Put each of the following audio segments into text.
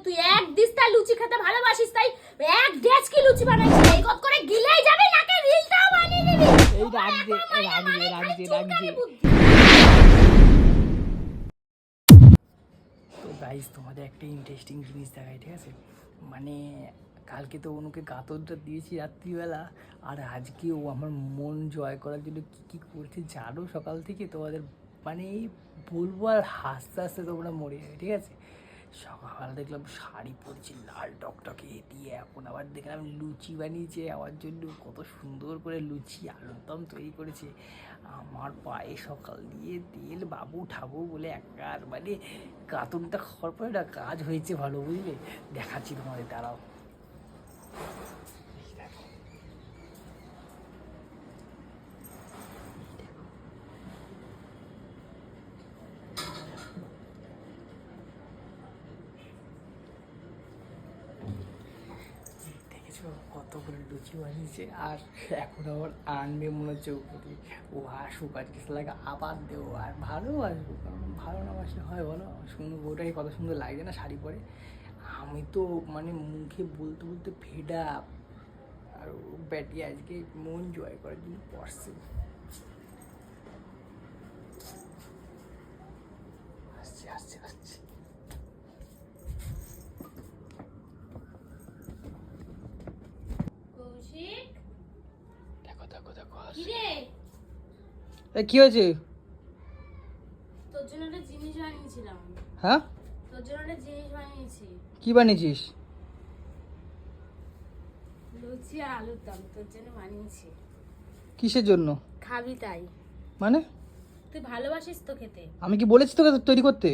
তুই এক দিস্তা লুচি খেতে ভালোবাসিস তাই এক ডেজ কি লুচি বানাইছিস এই কত করে গিলেই যাবে নাকে রিলটাও বানিয়ে দিবি এই রাগছে তো গাইস তোমাদের একটা ইন্টারেস্টিং জিনিস দেখাই, ঠিক আছে? মানে কালকে তো অনুকে গাতরটা দিয়েছি রাত্রিবেলা, আর আজকে ও আমার মন জয় করার জন্য কী কী করছে জানো সকাল থেকে তোমাদের, মানে বলবো আর হাসতে হাসতে তোমরা মরে যাবে, ঠিক আছে? সকাল দেখলাম শাড়ি পরেছি লাল টকটকে দিয়ে, এখন আবার দেখলাম লুচি বানিয়েছে আমার জন্য, কত সুন্দর করে লুচি আলুর দম তৈরি করেছে। আমার পায়ে সকাল দিয়ে তেল বাবু ঠাবু বলে একার, মানে কাতুনটা খাওয়ার পরে না কাজ হয়েছে ভালো, বুঝলে? দেখাচ্ছি তোমাদের, দাঁড়াও। কতগুলো লুচি বানিয়েছে, আর এখন আবার আনবে মনে হচ্ছে উপরে। ও আসুক আজকে লাগে আবার দেবো, আর ভালো আসবো, কারণ ভালো না বাসলে হয় বলো? সুন্দর বউটাকে কত সুন্দর লাগছে না শাড়ি পরে। আমি তো মানে মুখে বলতে বলতে ফেড আপ, আর ও ব্যাটি আজকে মন জয় করার জন্য পড়ছে। আসছে আসছে আসছে। দেখো দেখো দেখো কি হয়েছে? তোর জন্য একটা জিনিস বানিয়েছিলাম। হ্যাঁ, তোর জন্য একটা জিনিস বানিয়েছি। কি বানিয়েছিস? লুচি আর আলুর দম তোর জন্য বানিয়েছি। কিসের জন্য? খাবি তাই। মানে তুই ভালোবাসিস তো খেতে। আমি কি বলেছি তোকে তৈরি করতে?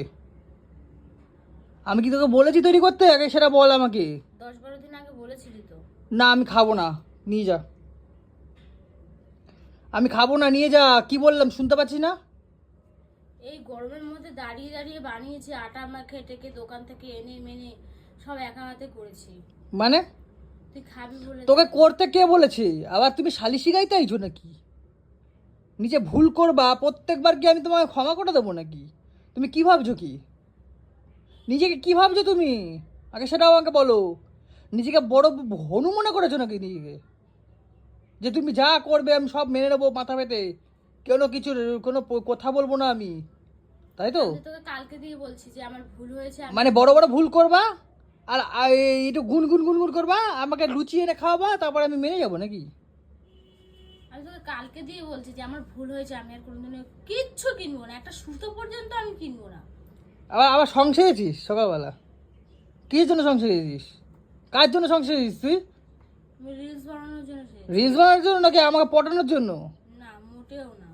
আমি কি তোকে বলেছি তৈরি করতে? আগে সেটা বল আমাকে। 10-12 দিন আগে বলেছিলি তো। না আমি খাবো না, নিয়ে যা। আমি খাবো না, নিয়ে যা। কি বললাম শুনতে পাচ্ছি না? এই গরমের মধ্যে দাঁড়িয়ে দাঁড়িয়ে বানিয়েছি, আটা মাখে টেকে দোকান থেকে এনে মেনে সব একা হাতে করেছি। মানে তুই খাবি বলে তোকে করতে কে বলেছে? আবার তুমি শালিশি গাইতে আইছো নাকি? নিজে ভুল করবা প্রত্যেকবার কি আমি তোমাকে ক্ষমা করে দেবো নাকি? তুমি কি ভাবছো কি? নিজেকে কি ভাবছো তুমি? আগে সেটাও আমাকে বলো। নিজেকে বড় হনু মনে করেছো নাকি নিজেকে, যে তুমি যা করবে আমি সব মেনে নেবো মাথা পেতে, কিছু কোনো কথা বলবো না আমি, তাই তো? আমি তোকে কালকে দিয়ে বলছি যে আমার ভুল হয়েছে। মানে বড় বড় ভুল করবা আর একটু গুনগুন গুনগুন করবা, আমাকে লুচি এনে খাওয়াবা, তারপর আমি মেনে যাবো নাকি? আমি তোকে কালকে দিয়ে বলছি যে আমার ভুল হয়েছে, আমি আর কোনোদিনও কিচ্ছু কিনবো না, একটা সুতো পর্যন্ত আমি কিনবো না। আবার আবার সংসারেছিস সকালবেলা? কিসের জন্য সংসারেছিস? কার জন্য সংসারেছিস তুই? আমি রিলস বানানোর জন্য রিলস বানানোর জন্য নাকি আমাকে পটানোর জন্য? না, মোটেও না।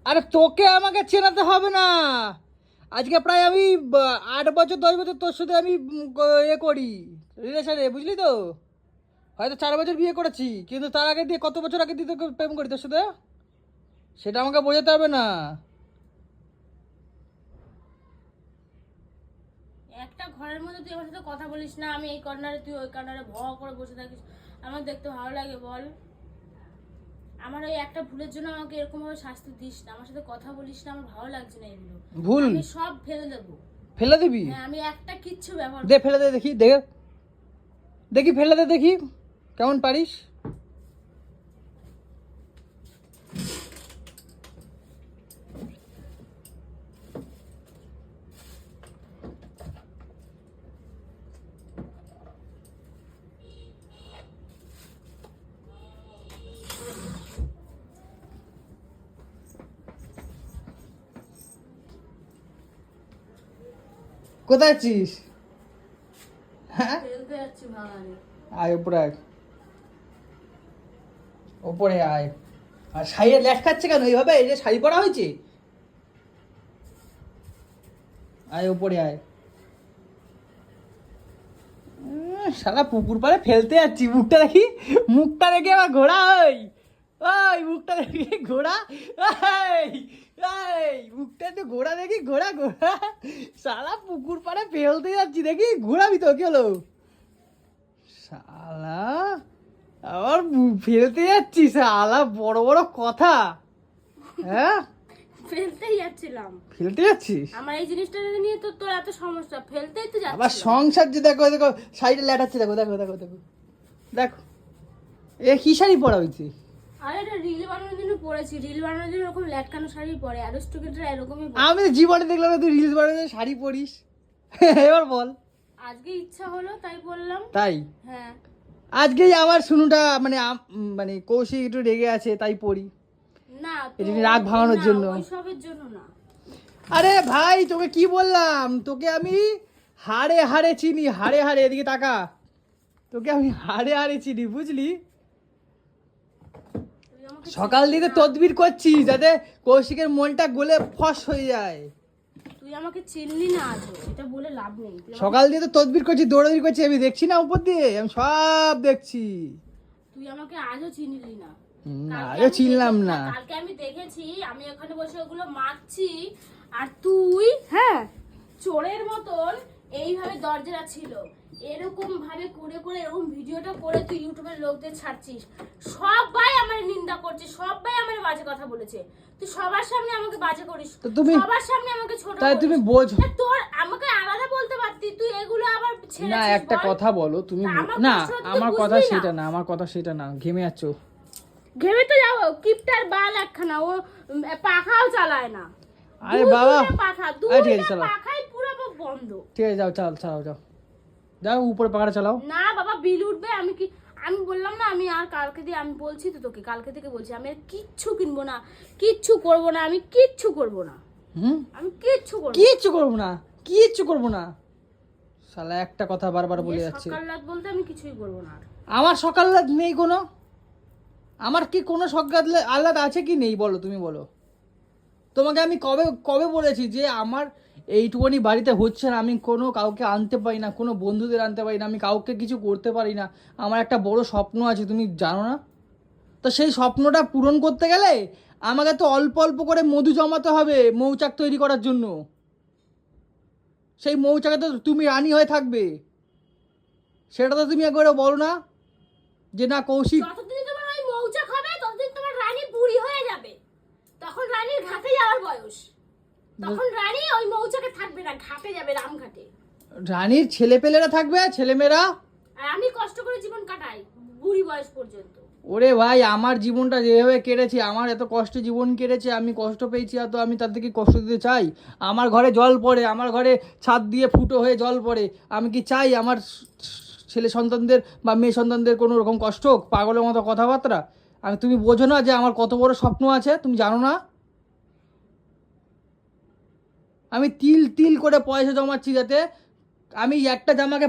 আরে তোকে আমাকে চেনাতে হবে না। আজকে প্রায় আমি 8 বছর 10 বছর তোর সাথে আমি করি রিলেশনে, বুঝলি তো? হয়তো 4 বছর বিয়ে করেছি, কিন্তু তার আগে দিয়ে কত বছর আগে দিয়ে তোকে প্রেম করি তোর সাথে, সেটা আমাকে বোঝাতে হবে না। একটা ঘরের মধ্যে তুই আমার সাথে কথা বলিস না, আমি এই কর্নারে তুই ওই কর্নারে ভ করে বসে থাকিস, আমার দেখতে ভালো লাগে বল? আমার ওই একটা ভুলের জন্য আমাকে এরকম ভাবে শাস্তি দিস না, আমার সাথে কথা বলিস না, আমার ভালো লাগছে না এগুলো। ভুল আমি সব ফেলে দেবো। ফেলে দিবি? হ্যাঁ, আমি একটা কিচ্ছু ব্যবহার দে ফেলে দে, দেখি দেখে দেখি ফেলে দে, দেখি কেমন পারিস। কোথায় আছিস? হ্যাঁ, ফেলতে যাচ্ছি ভাগারে। আয় উপরে আয়, ওপরে আয়। আর শাড়ির ল্যাস খাচ্ছে কেন এইভাবে? এই যে শাড়ি পরা হয়েছে। আয় উপরে আয়। শালা পুকুর পাড়ে ফেলতে যাচ্ছি, মুখটা দেখি, মুখটা দেখে আমার ঘোড়া। ওই মুখটা দেখি ঘোড়া, মুখটা তো ঘোড়া দেখি, ঘোড়া ঘোড়া। শালা পুকুর পাড়ে ফেলতে যাচ্ছি দেখি, ঘোরাবি তো? কি হলো শালা? আবার ফেলতে যাচ্ছি, শালা বড় বড় কথা। হ্যাঁ, ফেলতেই যাচ্ছিলাম। ফেলতে যাচ্ছিস? আমার এই জিনিসটা নিয়ে তো তোর এত সমস্যা, ফেলতেই তো আবার যাচ্ছিলাম। সংসার যে দেখো দেখো শাড়িটা ল্যাটাচ্ছে, দেখো দেখো দেখো দেখো দেখো, এ কি শাড়ি পরা হয়েছে? আরে এটা রিল বানানোর জন্য পরেছি, রিল বানানোর জন্য এরকম ল্যাটকানো শাড়ি পরে, অ্যারিস্টোক্রেটরা এরকমই পরে। আমি জীবনে দেখলাম না তুই রিলস বানানোর শাড়ি পরিস। এবার বল। আজকে ইচ্ছা হলো তাই বললাম। তাই হ্যাঁ আজকেই আমার শুনুটা মানে মানে কৌশিক একটু রেগে আছে তাই পড়ি। না তো, এটা রাগ ভাঙানোর না, জন্য। ওইসবের জন্য না। আরে ভাই তোকে কি বললাম, তোকে আমি হাড়ে হাড়ে চিনি, হাড়ে হাড়ে, এদিকে তাকা, তোকে আমি হাড়ে হাড়ে চিনি বুঝলি। তুই আমাকে সকাল থেকে তদবির করছি যাতে কৌশিকের মনটা গলে ফস হয়ে যায়। তুই আমাকে চিনলি না আজও, এটা বলে লাভ নেই। সকাল দিয়ে তো তদবির করছি, দৌড়াদৌড়ি করছি, আমি দেখছি না উপর দিয়ে, আমি সব দেখছি। তুই আমাকে আজও চিনলি না। না কালকে আরে আমি চিনলাম দেখে- না। কালকে আমি দেখেছি, আমি ওখানে বসে ওগুলো মাখছি আর তুই হ্যাঁ চোরের মতন এইভাবে দরজাটা ছিল, এরকম ভাবে করে করে এরকম ভিডিওটা করে তুই ইউটিউবের লোকদের ছাড়ছিস। সবাই আমার নিন্দা করছে, সবাই আমার বাজে কথা বলেছে। তুই সবার সামনে আমাকে বাজে করিস, তো তুমি- সবার সামনে আমাকে ছোট তাই করিস। তুমি বোঝো তা তোর আমাকে আলাদা বলতে পারতি, তুই এগুলো আবার ছেড়েছিস। না, একটা বল। কথা বলো তুমি। তা আমার না কষ্টটা তুই আমার কথা বুঝবি না। সেটা না, আমার কথা সেটা না, ঘেমে যাচ্ছ। ঘেমে তো যাবো, কিপটার বাল একখানা, ও পাখাও চালায় না। আরে দুই বাবা, দুইটা পাখা, আরে ঠিক আছে, দুইটা চালাও। পাখাই পুরো বন্ধ। ঠিক আছে যাও, চালাও যাও, যাও উপরে পাখাটা চালাও। না বাবা বিল উঠবে। আমি কি, আমি বললাম না, আমি আর কালকে দিয়ে, আমি বলছি তো তোকে কালকে থেকে বলছি, আমি আর কিচ্ছু কিনবো না, কিচ্ছু করবো না, আমি কিচ্ছু করবো না, আমি কিচ্ছু করবো না। কিচ্ছু করবো না, কিচ্ছু করবো না, শালা একটা কথা বারবার বলে এই যাচ্ছে। সকাল রাত বলতে আমি কিছুই করবো না আর। আমার সকাল রাত নেই কোনো, আমার কি কোনো সকাল আহ্লাদ আছে কি নেই বলো, তুমি বলো। তোমাকে আমি কবে কবে বলেছি যে আমার এইটুকুনি বাড়িতে হচ্ছে না, আমি কোনো কাউকে আনতে পারি না, কোনো বন্ধুদের আনতে পারি না, আমি কাউকে কিছু করতে পারি না, আমার একটা বড় স্বপ্ন আছে, তুমি জানো না? তো সেই স্বপ্নটা পূরণ করতে গেলে আমাকে তো অল্প অল্প করে মধু জমাতে হবে মৌচাক তৈরি করার জন্য। সেই মৌচাকে তো তুমি রানী হয়ে থাকবে, সেটা তো তুমি একবারে বলো না যে না কৌশিক। যতদিন তোমার ওই মৌচাক হবে ততদিন তোমার রানী বুড়ি হয়ে যাবে, তখন রানীর ঘাটে যাওয়ার বয়স, তখন রানী ওই মৌচাকে থাকবে না, ঘাটে যাবে, রামঘাটে। রানীর ছেলেপেলেরা থাকবে, ছেলেমেয়েরা। আর আমি কষ্ট করে জীবন কাটাই বুড়ি বয়স পর্যন্ত। ওরে ভাই, আমার জীবনটা যেভাবে কেটেছে, আমার এত কষ্টে জীবন কেটেছে, আমি কষ্ট পেয়েছি, আর তো আমি তার থেকে কষ্ট দিতে চাই? আমার ঘরে জল পড়ে, আমার ঘরে ছাদ দিয়ে ফুটো হয়ে জল পড়ে, আমি কি চাই আমার ছেলে সন্তানদের বা মেয়ে সন্তানদের কোনো রকম কষ্ট হোক? পাগলের মতো কথাবার্তা। আর তুমি বোঝো না যে আমার কত বড় স্বপ্ন আছে, তুমি জানো না? আমি তিল তিল করে পয়সা জমাচ্ছি যাতে আমি একটা জামাকে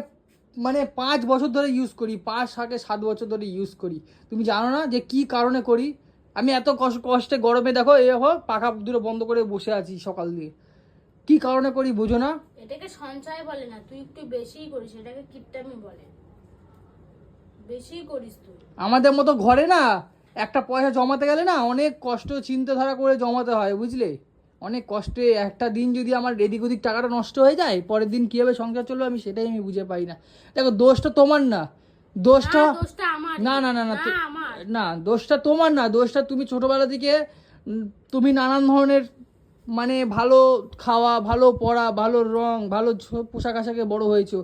মানে 5 বছর ধরে ইউজ করি, 5-7 বছর ধরে ইউজ করি। তুমি জানো না যে কি কারণে করি? আমি এত কষ্টে গরমে দেখো পাখা দুটো বন্ধ করে বসে আছি সকাল দিয়ে, কি কারণে করি বুঝো না? এটাকে সঞ্চয় বলে না, তুই একটু বেশিই করিস, এটাকে কিপটামি বলে, বেশিই করিস তুই। আমাদের মতো ঘরে না একটা পয়সা জমাতে গেলে না অনেক কষ্ট চিন্তাধারা করে জমাতে হয়, বুঝলে? অনেক কষ্টে একটা দিন যদি আমার এদিক ওদিক টাকাটা নষ্ট হয়ে যায়, পরের দিন কীভাবে সংসার চলবে আমি সেটাই আমি বুঝে পাই না। দেখো দোষটা তোমার না, দোষটা দোষটা আমার না না না না আমার না, দোষটা তোমার না, দোষটা তুমি ছোটবেলা থেকে তুমি নানান ধরনের মানে ভালো খাওয়া, ভালো পড়া, ভালো রং, ভালো পোশাক আশাকে বড় হয়েছো।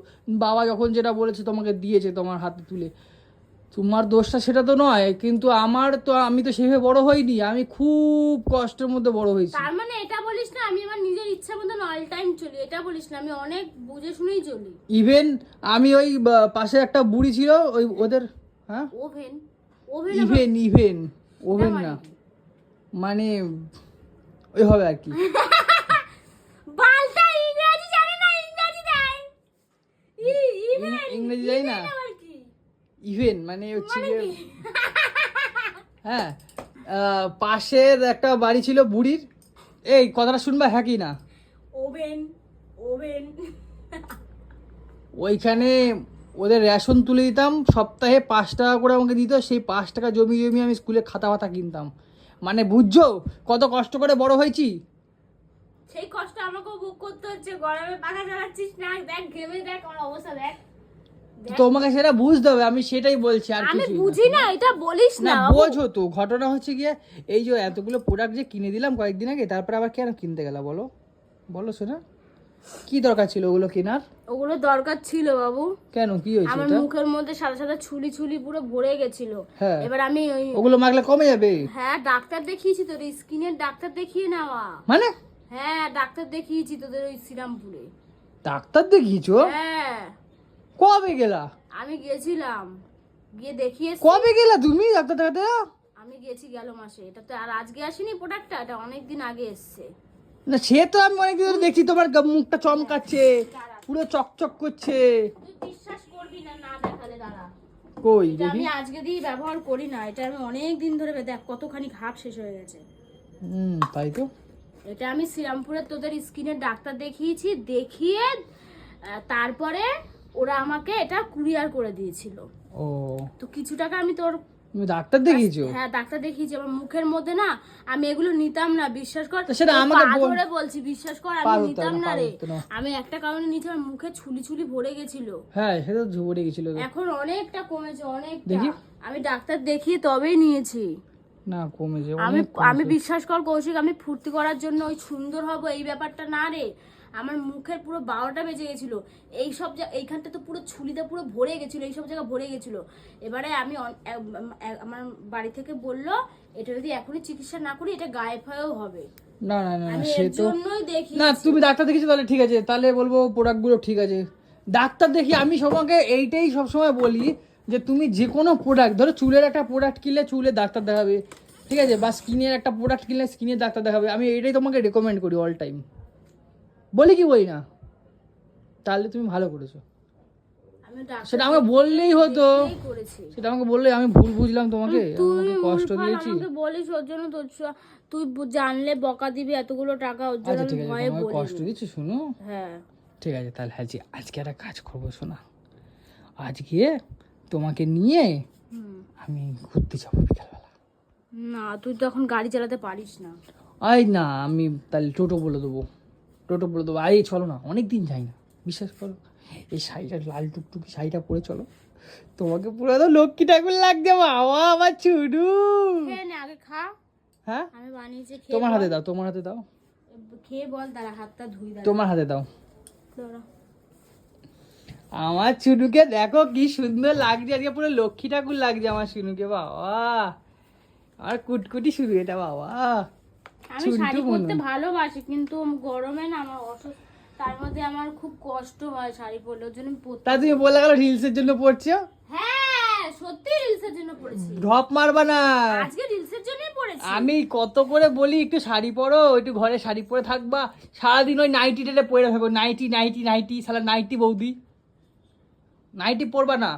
বাবা যখন যেটা বলেছে তোমাকে দিয়েছে তোমার হাতে তুলে, তোমার দোষটা সেটা তো নয়, কিন্তু আমার তো, আমি তো সেভাবে বড় হইনি, আমি খুব কষ্টের মধ্যে বড় হয়েছি। তার মানে এটা বলিস না আমি আমার নিজের ইচ্ছা মতন অল টাইম চলি, এটা বলিস না আমি অনেক বুঝে শুনেই চলি। ইভেন আমি ওই পাশে একটা বুড়ি ছিল ওই ওদের, হ্যাঁ ওভেন ওভেন ইভেন ওভেন না মানে ওই হবে আর কি। বালটা ইংরেজি জানে না, ইংরেজি দেয় ইংরেজি যাই না, ইভেন মানে হচ্ছে হ্যাঁ, পাশের একটা বাড়ি ছিল বুড়ির, এই কথাটা শুনবা হ্যাঁ কি না? ওভেন ওভেন ওইখানে ওদের রেশন তুলে দিতাম, সপ্তাহে 5 টাকা করে আমাকে দিত, সেই 5 টাকা জমি জমি আমি স্কুলে খাতা ফাতা কিনতাম। মানে বুঝছো কত কষ্ট করে বড় হয়েছি? সেই কষ্ট আমাকেও ভোগ করতে হচ্ছে, গরমে পাখা চালাচ্ছিস না, দেখ ঘেমে দেখ আমার অবস্থা দেখ। তোমাকে সেটা বুঝতে হবে, আমি সেটাই বলছি, আর আমি কিছু বুঝি না, এটা বলিস না। না। বোঝো তো, ঘটনা হচ্ছে গিয়ে এই যে এতগুলো প্রোডাক্ট যে কিনে দিলাম কয়েকদিন আগে, তারপরে আবার কেন কিনতে গেলা বলো? বলো শোনা, কি দরকার ছিল ওগুলো কেনার? ওগুলো দরকার ছিল বাবু। কেন, কি হয়েছে আমার এটা? মুখের মধ্যে সাদা সাদা ছুলি ছুলি পুরো ভরে গেছিল। হ্যাঁ, এবার আমি ওই ওগুলো মাখলে কমে যাবে। হ্যাঁ ডাক্তার দেখিয়েছি, তোর স্কিনের ডাক্তার দেখিয়ে নেওয়া। মানে? হ্যাঁ ডাক্তার দেখিয়েছি তোদের ওই শ্রীরামপুরে। ডাক্তার দেখিয়েছো? হ্যাঁ কবে গেলা? আমি গেছিলাম, গিয়ে দেখিয়ে এসেছি। কবে গেলা তুমি ডাক্তার দেখাতে? আমি গেছি গেল মাসে। এটা তো আর আজকে আসেনি প্রোডাক্টটা, এটা অনেকদিন আগে এসছে। না সে তো আমি অনেকদিন ধরে দেখছি, তোমার মুখটা চমকাচ্ছে, পুরো চকচক করছে। তুই বিশ্বাস করবি না, না দেখালে দাঁড়া। কই এটা দেখি। আমি আজকে দিয়ে ব্যবহার করি না, এটা আমি অনেক দিন ধরে দেখ কতখানি ঘাপ শেষ হয়ে গেছে। তাই তো। এটা আমি শ্রীরামপুরে তোদের স্কিনের ডাক্তার দেখিয়েছি, দেখিয়ে তারপরে ওরা আমাকে এটা কুরিয়ার করে দিয়েছিল। ও, তো কিছু টাকা আমি তোর তুমি ডাক্তার দেখিয়েছো? হ্যাঁ ডাক্তার দেখিয়েছি। আমার মুখের মধ্যে না, আমি এগুলো নিতাম না, বিশ্বাস কর। তো সেটা তোর আমাকে পা বল। ধরে বলছি, বিশ্বাস কর আমি পারো তো নিতাম না, না রে। পারো তো না। আমি একটা কারণে নিয়েছি, আমার মুখে ছুলি ছুলি ভরে গেছিল। হ্যাঁ সেটা তো ঝরে গেছিল। এখন অনেকটা কমেছে, অনেকটা। দেখি। আমি ডাক্তার দেখিয়ে তবেই নিয়েছি। না কমেছে, আমি অনেক কমেছে। আমি বিশ্বাস কর কৌশিক, আমি ফুর্তি করার জন্য ওই সুন্দর হব এই ব্যাপারটা না রে। আমার মুখের পুরো 12টা বেজে গেছিল। এইসব এইখানটা তো পুরো ছুলিতে পুরো ভরে গেছিল, এইসব জায়গা ভরে গেছিল। এবারে আমি আমার বাড়ি থেকে বললো এটা যদি এখনই চিকিৎসা না করি এটা গায়েব হয়েও হবে। না না না, আমি সে এর তো জন্যই দেখি। না, তুমি ডাক্তার দেখিয়েছো তাহলে ঠিক আছে, তাহলে বলবো প্রোডাক্টগুলো ঠিক আছে। ডাক্তার দেখি আমি সবাইকে এইটাই সবসময় বলি যে তুমি যে কোনো প্রোডাক্ট, ধরো চুলের একটা প্রোডাক্ট কিনলে চুলের ডাক্তার দেখাবে, ঠিক আছে, বা স্কিনের একটা প্রোডাক্ট কিনলে স্কিনের ডাক্তার দেখাবে। আমি এইটাই তোমাকে রেকমেন্ড করি অল টাইম, বলি কি বলি না? তাহলে তুমি ভালো করেছো। আমি ডাক্তার সেটা আমাকে বললেই হতো, দেখেই করেছি। সেটা আমাকে বললে, আমি ভুল বুঝলাম তোমাকে, তুই আমাকে কষ্ট ভুলভাল দিয়েছি। আমাকে বলিস, ওর জন্য তুই জানলে বকা দিবি এতগুলো টাকা, ওর জন্য আচ্ছা আমি ঠিক আছে, ভয়ে তোমাকে বলি। কষ্ট দিচ্ছি, শোনো। হ্যাঁ ঠিক আছে তাহলে, আজকে একটা কাজ করবো শোনা, আজকে তোমাকে নিয়ে আমি ঘুরতে যাবো বিকালবেলা। না তুই তো এখন গাড়ি চালাতে পারিস না। না আমি তাহলে টোটো বলে দেবো, আই চলো না, অনেক দিন যাই না, বিশ্বাস করো। এই শাড়িটা লাল টুকটুকি শাড়িটা পরে চলো, তোমাকে পুরো তো লক্ষ্মী ঠাকুর লাগছে বাবা, আমার ছুডু। খেয়ে নে, আগে খা। হ্যাঁ আমি বানিয়েছি, খেয়ে তোমার বল। হাতে দাও, তোমার হাতে দাও, খেয়ে বল, দাঁড়া হাতটা ধুই দাঁড়া। তোমার হাতে দাও। দাঁড়া। আমার চুনুকে দেখো কি সুন্দর লাগছে, আজকে পুরো লক্ষ্মী ঠাকুর লাগছে আমার শুনুকে বাবা, আর কুটকুটি শুরু এটা বাবা। আমি শাড়ি পরতে ভালোবাসি, কিন্তু গরমে না আমার অসুস্থ, তার মধ্যে আমার খুব কষ্ট হয় শাড়ি পরলে, ওর জন্য আমি পরতে। তা তুমি বলে গেল রিলসের জন্য পড়ছো? হ্যাঁ সত্যি রিলসের জন্য পরেছি, ঢপ মারবা না। আজকে রিলসের জন্যই পরেছি। আমি কত করে বলি একটু শাড়ি পরো, একটু ঘরে শাড়ি পরে থাকবা, সারাদিন ওই নাইটি টেটে পরে থাকো, নাইটি শালা নাইটি বৌদি, নাইটি পরবা না,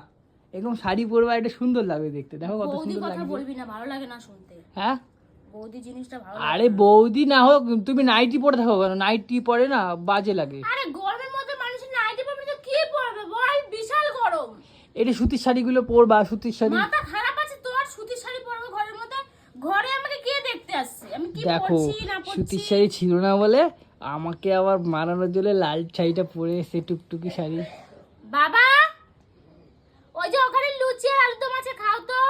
একদম শাড়ি পরবা, এটা সুন্দর লাগবে দেখতে, দেখো কত বৌদি সুন্দর কথা লাগছে। বলবি না, ভালো লাগে না শুনতে। হ্যাঁ বৌদি জিনিসটা ভালো আরে বৌদি না হোক, তুমি নাইটি পরে থাকো কেন? নাইটি পরে না বাজে লাগে। আরে গরমের মধ্যে মানুষের নাইটি পরবে তো কি পরবে বল, বিশাল গরম। এটা সুতির শাড়িগুলো পরবা, সুতির শাড়ি। মাথা খারাপ আছে তোর? সুতির শাড়ি পরবে ঘরের মধ্যে? ঘরে আমাকে কে দেখতে আসছে আমি কি দেখো পরছি না পরছি? সুতির শাড়ি ছিল না বলে আমাকে আবার মানানোর জন্য লাল শাড়িটা পরে এসে, টুকটুকি শাড়ি। বাবা ওই যে ওখানে লুচি আর আলুদম আছে, খাও তো।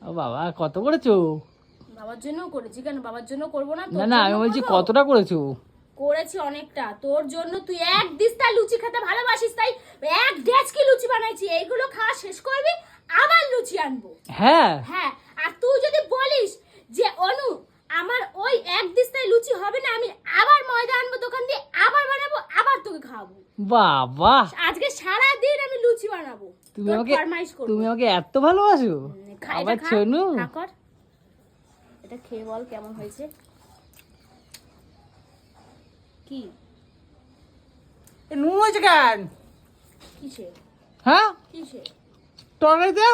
ও বাবা কত করেছো? বাবার জন্য করেছি, কেন বাবার জন্য করব না? তোর না না, আমি জন্য বলছি করবো? কতটা করেছো? করেছি অনেকটা তোর জন্য। তুই এক দিস্তা লুচি খেতে ভালোবাসিস, তাই এক ডেচকি লুচি বানাইছি। এইগুলো খাওয়া শেষ করবি, আবার লুচি আনবো। হ্যাঁ হ্যাঁ, আর তুই যদি বলিস যে অনু আমার ওই এক দিস্তায় লুচি হবে না, আমি আবার ময়দা আনবো দোকান দিয়ে, আবার বানাবো, আবার তোকে খাওয়াবো। বাবা আজকে সারা দিন আমি লুচি বানাবো, তুমি তোর আমাকে ফরমাইশ করবো। তুমি আমাকে এত ভালোবাসো? খা, এটা আবার খা, শোনো, খা কর। এটা খেয়ে বল কেমন হয়েছে। কি নুন হয়েছে কেন? কিসে হ্যাঁ কিসে? তরকারিতে।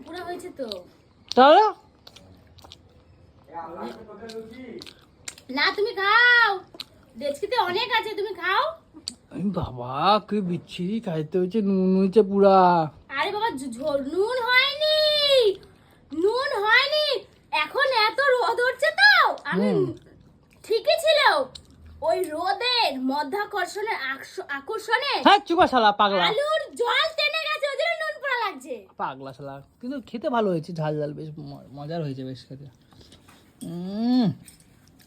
পুরো হয়েছে তো। তাহলে না তুমি খাও, ডেচকিতে অনেক আছে, তুমি খাও। বাবা কি বিচ্ছিরি খাইতে হয়েছে, নুন হয়েছে পুরা। আরে বাবা নুন হয়নি, নুন হয়নি, এখন এত রোদ উঠছে তো আমি ঠিকই ছিল, ওই রোদের মধ্যাকর্ষণের আকর্ষণে হ্যাঁ চুপা শালা পাগলা, আলুর জল টেনে গেছে, ওই জন্য নুন পড়া লাগছে। পাগলা শালা, কিন্তু খেতে ভালো হয়েছে, ঝাল ঝাল বেশ মজার হয়েছে বেশ খেতে।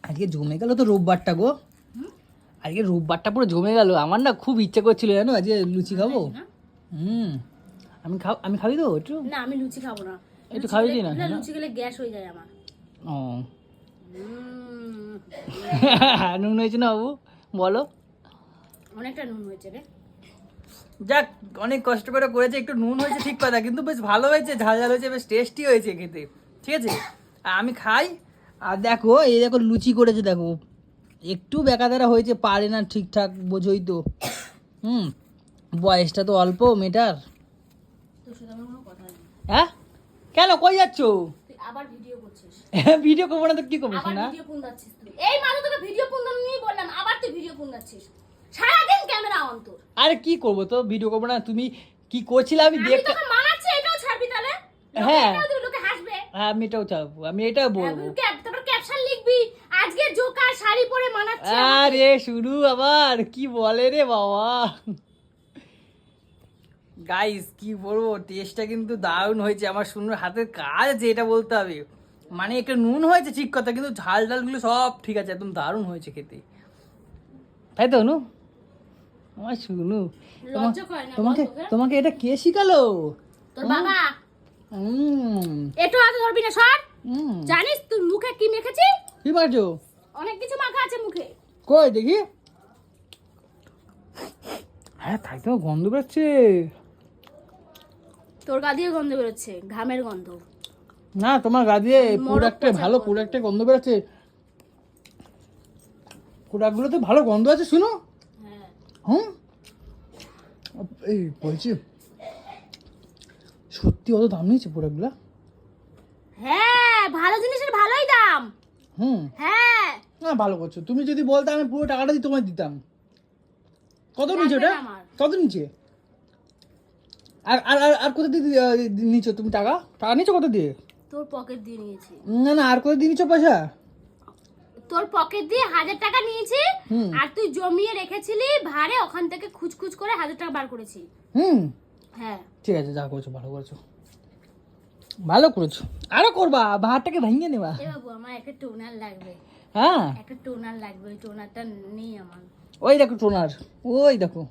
আজকে জমে গেল তো রোববারটা গো, আজকে রোববারটা পুরো জমে গেল। আমার না খুব ইচ্ছা করছিল জানো আজকে লুচি খাবো। আমি খাবি তো একটু? না আমি লুচি খাবো না, একটু খাবি কি না? লুচি খেলে গ্যাস হয়ে যায় আমার। ও নুন হয়েছে না বাবু বলো? অনেকটা নুন হয়েছে রে। যাক অনেক কষ্ট করে করেছে, একটু নুন হয়েছে ঠিক কথা, কিন্তু বেশ ভালো হয়েছে, ঝাল ঝাল হয়েছে, বেশ টেস্টি হয়েছে খেতে। ঠিক আছে, আর আমি খাই। আর দেখো এই দেখো লুচি করেছে, দেখো একটু বেকাদারা হয়েছে, পারে না ঠিকঠাক, বোঝোই তো। বয়সটা তো অল্প মেয়েটার। তোর সাথে আমার কোনো কথা নেই। হ্যাঁ কেন, কই যাচ্ছ? তুই আবার ভিডিও করছিস। ভিডিও করবো না তো কি করবো আবার না? ভিডিও কোন যাচ্ছিস তুই? এই মাত্র তোকে ভিডিও কোন নিয়ে বললাম, আবার তুই ভিডিও কোন যাচ্ছিস? সারাদিন ক্যামেরা অন তোর। আরে কি করবো তো, ভিডিও করবো না? তুমি কি করছিলে আমি আমি দেখতে। তোকে মানাচ্ছি, এটাও ছাড়বি তাহলে? হ্যাঁ। লোকে হাসবে। হ্যাঁ আমি এটাও চাবো, আমি এটাও বলবো। তারপর ক্যাপশন লিখবি, আজকে জোকার শাড়ি পরে মানাচ্ছে। আরে শুরু আবার কি বলে রে বাবা। গাইস কি বলবো, টেস্টটা কিন্তু দারুণ হয়েছে, আমার সুন্দর হাতের কাজ আছে এটা বলতে হবে। মানে একটু নুন হয়েছে ঠিক কথা, কিন্তু ঝাল ঝালগুলো সব ঠিক আছে, একদম দারুণ হয়েছে খেতে, তাই তো নু? আমার শুনু, লজ্জা করে না তোমাকে বল তোকে? তোমাকে এটা কে শিখালো? তোর বাবা। হুম এটো হাতে ধরবি না, সর। জানিস তুই মুখে কি মেখেছিস? কি পারছো? অনেক কিছু মাখা আছে মুখে। কই দেখি। হ্যাঁ তাই তো গন্ধ বেরোচ্ছে। তোর গা দিয়ে গন্ধ বেরোচ্ছে, ঘামের গন্ধ। না তোমার গা দিয়ে মরক প্রোডাক্টে পচা ভালো গন্ধ। প্রোডাক্টে গন্ধ বেরোচ্ছে, প্রোডাক্টগুলোতে ভালো গন্ধ আছে শুনো। হ্যাঁ। হুম এই বলছি সত্যি অত দাম নিয়েছে প্রোডাক্টগুলো? হ্যাঁ ভালো জিনিসের ভালোই দাম। হ্যাঁ না ভালো করছো, তুমি যদি বলতে আমি পুরো টাকাটা দিয়ে তোমায় দিতাম। কত নিচে লাগবে ওটা? না আমার। কত নিচে? আর আর আর আর কত দিয়ে নিচ্ছ তুমি টাকা? টাকা নিচ্ছ কত দিয়ে? তোর পকেট দিয়ে নিয়েছি। না না আর কত দিয়ে নিচ্ছ পয়সা? তোর পকেট দিয়ে 1000 টাকা নিয়েছি, হুম। আর তুই জমিয়ে রেখেছিলি ভাড়ে, ওখান থেকে খুচখুচ করে 1000 টাকা বার করেছি। হ্যাঁ ঠিক আছে যা করেছো ভালো করেছো, ভালো করেছো, আরো করবা, ভাতটাকে ভেঙে নেবা। এ বাবু আমার একটা টোনার লাগবে, হ্যাঁ একটা টোনার লাগবে, ওই টোনারটা নেই আমার। ওই দেখো টোনার, ওই দেখো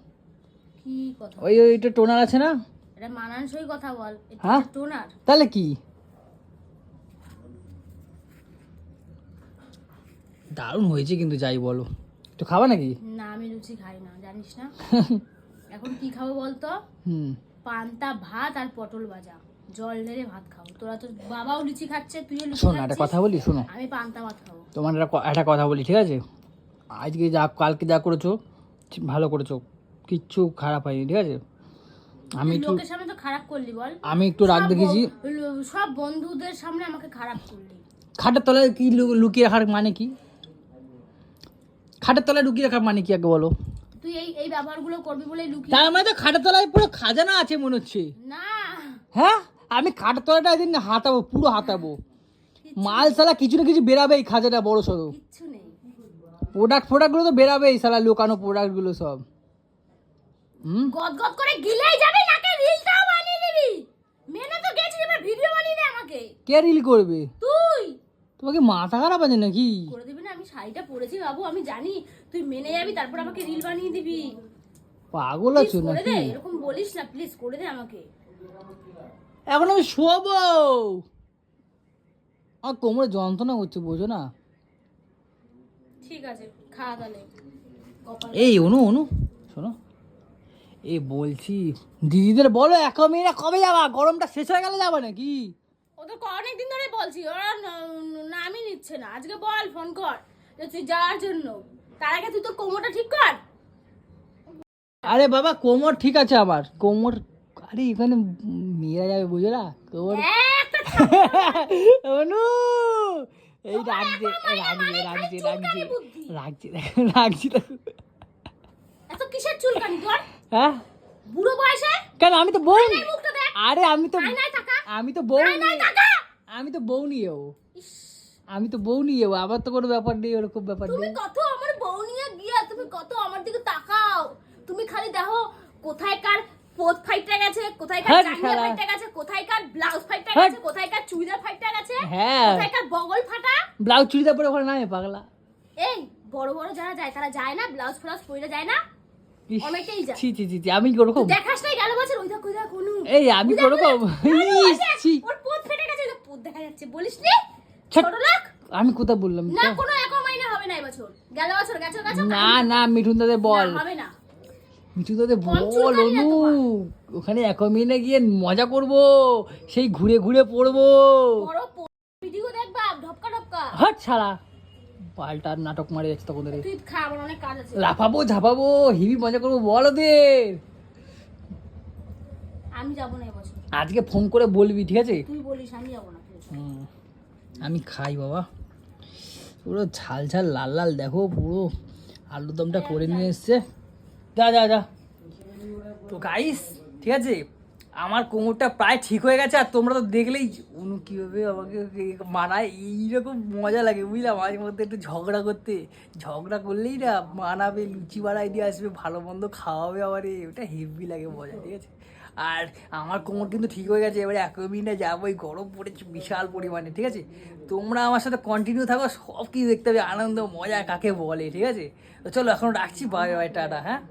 কি কথা? ওইটা টোনার আছে না? এটা মানানসই কথা বল, এটা হ্যাঁ? টোনার। তাহলে কি দারুণ হয়েছে কিন্তু, যাই বলো, একটু খাবা নাকি? না আমি লুচি খাই না, জানিস না। এখন কি খাবো বলতো? পান্তা ভাত আর পটল ভাজা, জল ঢেলে ভাত খাবো। তোরা তো বাবাও লুচি খাচ্ছে, তুইও লুচি শোনো একটা খাচ্ছিস, কথা বলি, শোনো আমি পান্তা ভাত খাবো। তোমার একটা কথা বলি ঠিক আছে, আজকে কালকে যা করেছো ভালো করেছো, কিচ্ছু খারাপ হয়নি ঠিক আছে। আমি একটু লোকের সামনে তো খারাপ করলি বল, আমি একটু রাগ দেখেছি। সব বন্ধুদের সামনে আমাকে খারাপ করলি। খাটের তলায় কি লুকিয়ে রাখার মানে কি? খাটের তলায় লুকিয়ে রাখার মানে কি আগে বলো? তুই এই ব্যবহারগুলো করবি বলে লুকিয়ে। তার মানে তো খাটের তলায় পুরো খাজানা আছে মনে হচ্ছে। না হ্যাঁ আমি খাটের তলাটা একদিন হাতাবো, পুরো হাতাবো, মাল সালা কিছু না কিছু বেরাবেই, খাজানা বড় সড়ো কিচ্ছু নেই। প্রোডাক্টগুলো তো বেরাবেই, সালা লুকানো প্রোডাক্টগুলো সব। গদগদ করে গিলেই যাবে, নাকি রিলটাও বানিয়ে দিবি? মেনে তো গেছিস, এবার ভিডিও বানিয়ে দে আমাকে। কে রিল করবে? তুই তোমাকে মাথা খারাপ আছে নাকি? করে দিবি না? আমি শাড়িটা পরেছি বাবু, আমি জানি তুই মেনে যাবি, তারপর আমাকে রিল বানিয়ে দিবি। পাগল আছো Please করে নাকি? দে, এরকম বলিস না, প্লিজ করে দে আমাকে। এখন আমি শোবো, আমার কোমরে যন্ত্রণা হচ্ছে বোঝো না। ঠিক আছে খা তাহলে। কপাল। এই অনু শোনো, এই বলছি দিদিদের বলো এক মেয়েরা কবে যাবা, গরমটা শেষ হয়ে গেলে যাবা নাকি? ওদের অনেকদিন ধরে বলছি, ওরা নামই নিচ্ছে না। আজকে বল, ফোন কর যে তুই যাওয়ার জন্য। তার আগে তুই তো কোমরটা ঠিক কর। আরে বাবা কোমর ঠিক আছে আমার কোমর, আরে এখানে মেয়েরা যাবে বুঝো না কোমর। একটা অনু এই রাখছে রাখছে চুলকানি বুদ্ধি। রাখছি দেখো। এত কিসের চুলকানি তোর হ্যাঁ বুড়ো বয়সে? কেন আমি তো বউ, এই মুখটা দেখ। আরে আমি তো আয়নায় তাকা। আমি তো বউ আয়নায় তাকা। আমি তো বউ নিয়েও, ইস, আমি তো বউ নিয়ে যাবো, আমার তো কোনো ব্যাপার নেই, ওরকম ব্যাপার তুমি নেই। কত আমার বউ নিয়ে গিয়া তুমি কত আমার দিকে তাকাও, তুমি খালি দেখো কোথায়কার পোত ফাইটটা গেছে, কোথায়কার হ্যাঁ, জাঙ্গিয়া শালা। ফাইটটা গেছে, কোথায়কার ব্লাউজ ফাইটটা হ্যাঁ। গেছে, কোথায়কার চুড়িদার ফাইটটা গেছে, হ্যাঁ, কোথায়কার বগল ফাটা। ব্লাউজ চুড়িদার পরে ওখানে নামে পাগলা। এই বড় বড় যারা যায় তারা যায় না, ব্লাউজ ফ্লাউজ পরে যায় না, ইস, অনেকেই যায়। ছি ছি ছি ছি, আমি ওরকম, দেখাস নাই গেল বছর ওই দেখ কোনু এই আমি ওরকম, ইস, ছি। ওর পোত ফেটে গেছে, ওই দেখ পোত দেখা যাচ্ছে, বলিস নি ছাড়। ছোট লোক। আমি কোথা বললাম না তো? কোনো এক মাইনে হবে না এবছর, গেল বছর গেছো গেছো না না, মিঠুন দাদা বল, না, হবে না। মিঠুন দাদা কম বল, চুলকানি না অনু তোমার। ওখানে একমিনে গিয়ে মজা করব, সেই ঘুরে ঘুরে পড়বো। বড় ভিডিও দেখবা ঢপকা ঢপকা। হাট ছাড়া, পাল্টা নাটক মারে যাচ্ছে তখন ধরে, তুই খা, আমার অনেক কাজ আছে। লাফাবো ঝাপাবো, হিবি মজা করবো, বল ওদের। আমি যাবো না এবছর, আজকে ফোন করে বলবি, ঠিক আছে? তুই বলিস আমি যাবো না। হুম, আমি খাই বাবা, পুরো ঝাল ঝাল লাল লাল, দেখো পুরো আলুরদমটা করে নিয়ে এসছে। যা যা যা। তো গাইস, ঠিক আছে, আমার কোমরটা প্রায় ঠিক হয়ে গেছে, আর তোমরা তো দেখলেই অনু কীভাবে আমাকে মানায়, এইরকম মজা লাগে বুঝলাম, মাঝে মধ্যে একটু ঝগড়া করতে, ঝগড়া করলেই না মানাবে, লুচি বাড়াই দিয়ে আসবে, ভালো মন্দ খাওয়াবে, আবার ওটা হেভি লাগে মজা, ঠিক আছে? আর আমার কোমর কিন্তু ঠিক হয়ে গেছে, এবারে এক মিনিটে যাবো, এই গরম পড়েছে বিশাল পরিমাণে, ঠিক আছে? তোমরা আমার সাথে কন্টিনিউ থাকো, সব কিছু দেখতে হবে, আনন্দ মজা কাকে বলে, ঠিক আছে? তো চলো এখন রাখছি, বাই বাই, টাটা, হ্যাঁ।